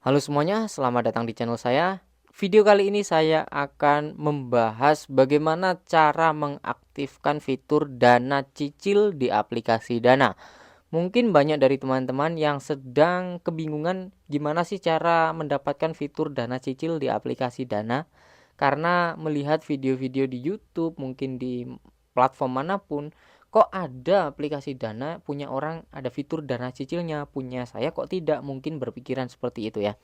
Halo semuanya, selamat datang di channel saya. Video kali ini saya akan membahas bagaimana cara mengaktifkan fitur dana cicil di aplikasi Dana. Mungkin banyak dari teman-teman yang sedang kebingungan gimana sih cara mendapatkan fitur dana cicil di aplikasi Dana. Karena melihat video-video di YouTube, mungkin di platform manapun, kok ada aplikasi Dana punya orang ada fitur dana cicilnya, punya saya kok tidak, mungkin berpikiran seperti itu ya.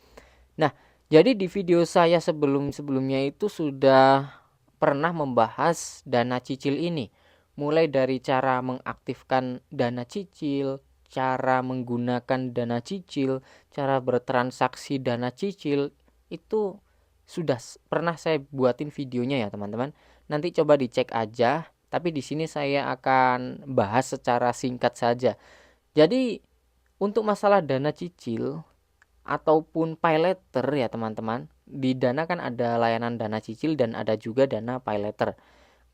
Nah, jadi di video saya sebelumnya itu sudah pernah membahas dana cicil ini. Mulai dari cara mengaktifkan dana cicil, cara menggunakan dana cicil, cara bertransaksi dana cicil, itu sudah pernah saya buatin videonya ya, teman-teman. Nanti coba dicek aja, tapi di sini saya akan bahas secara singkat saja. Jadi, untuk masalah dana cicil ataupun pay later ya teman-teman. Di Dana kan ada layanan dana cicil dan ada juga dana pay later.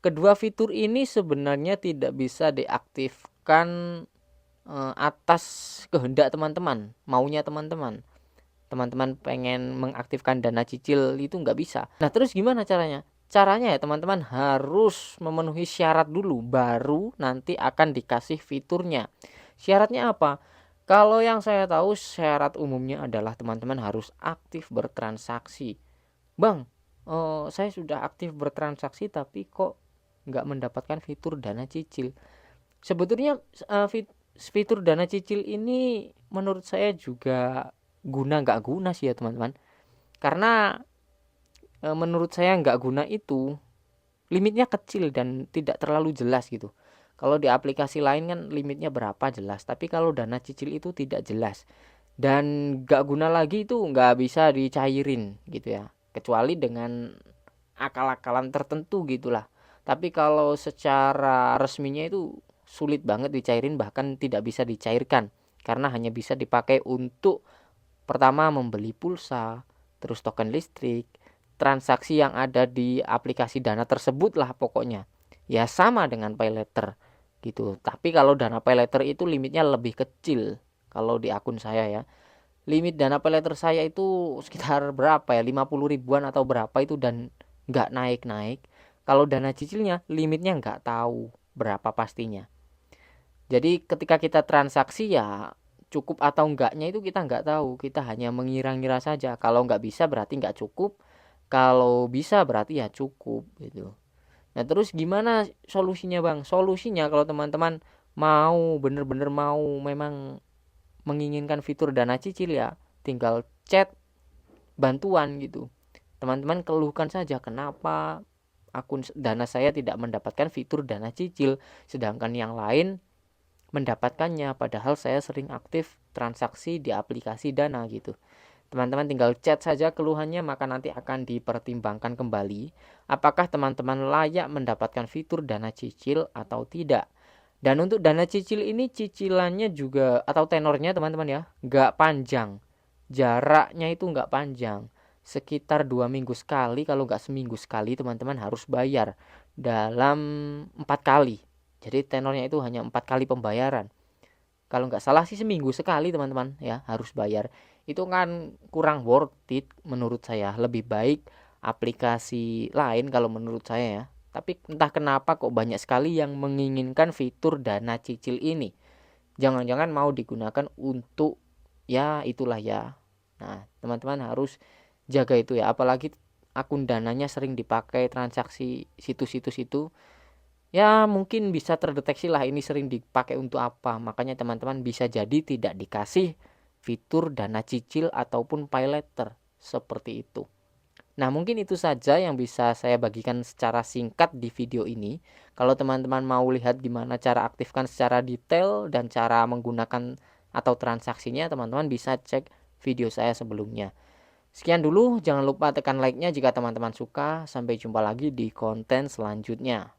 Kedua fitur ini sebenarnya tidak bisa diaktifkan atas kehendak teman-teman, maunya teman-teman. Teman-teman pengen mengaktifkan dana cicil itu nggak bisa. Nah terus gimana caranya? Caranya ya teman-teman harus memenuhi syarat dulu, baru nanti akan dikasih fiturnya. Syaratnya apa? Kalau yang saya tahu syarat umumnya adalah teman-teman harus aktif bertransaksi. Bang, saya sudah aktif bertransaksi tapi kok nggak mendapatkan fitur dana cicil. Sebetulnya fitur dana cicil ini menurut saya juga nggak guna sih ya teman-teman. Karena menurut saya nggak guna itu limitnya kecil dan tidak terlalu jelas gitu. Kalau di aplikasi lain kan limitnya berapa jelas, tapi kalau dana cicil itu tidak jelas dan nggak guna lagi, itu nggak bisa dicairin gitu ya, kecuali dengan akal-akalan tertentu gitulah. Tapi kalau secara resminya itu sulit banget dicairin, bahkan tidak bisa dicairkan karena hanya bisa dipakai untuk pertama membeli pulsa, terus token listrik, transaksi yang ada di aplikasi Dana tersebut lah pokoknya. Ya sama dengan paylater gitu. Tapi kalau Dana paylater itu limitnya lebih kecil kalau di akun saya ya. Limit Dana paylater saya itu sekitar berapa ya? 50 ribuan atau berapa itu, dan nggak naik-naik. Kalau dana cicilnya limitnya nggak tahu berapa pastinya. Jadi ketika kita transaksi ya cukup atau enggaknya itu kita nggak tahu, kita hanya mengira-ngira saja. Kalau nggak bisa berarti nggak cukup, kalau bisa berarti ya cukup gitu. Nah terus gimana solusinya bang? Solusinya kalau teman-teman mau bener-bener mau memang menginginkan fitur dana cicil ya tinggal chat bantuan gitu. Teman-teman keluhkan saja kenapa akun dana saya tidak mendapatkan fitur dana cicil sedangkan yang lain mendapatkannya, padahal saya sering aktif transaksi di aplikasi Dana gitu. Teman-teman tinggal chat saja keluhannya, maka nanti akan dipertimbangkan kembali apakah teman-teman layak mendapatkan fitur dana cicil atau tidak. Dan untuk dana cicil ini cicilannya juga atau tenornya teman-teman ya nggak panjang, jaraknya itu nggak panjang, sekitar 2 minggu sekali, kalau nggak seminggu sekali teman-teman harus bayar dalam 4 kali. Jadi tenornya itu hanya 4 kali pembayaran. Kalau nggak salah sih seminggu sekali teman-teman ya harus bayar. Itu kan kurang worth it menurut saya. Lebih baik aplikasi lain kalau menurut saya ya. Tapi entah kenapa kok banyak sekali yang menginginkan fitur dana cicil ini. Jangan-jangan mau digunakan untuk ya itulah ya. Nah, teman-teman harus jaga itu ya. Apalagi akun dananya sering dipakai transaksi situs-situs itu. Ya mungkin bisa terdeteksi lah ini sering dipakai untuk apa. Makanya teman-teman bisa jadi tidak dikasih fitur dana cicil ataupun pay later seperti itu. Nah mungkin itu saja yang bisa saya bagikan secara singkat di video ini. Kalau teman-teman mau lihat gimana cara aktifkan secara detail dan cara menggunakan atau transaksinya, teman-teman bisa cek video saya sebelumnya. Sekian dulu, jangan lupa tekan like-nya jika teman-teman suka. Sampai jumpa lagi di konten selanjutnya.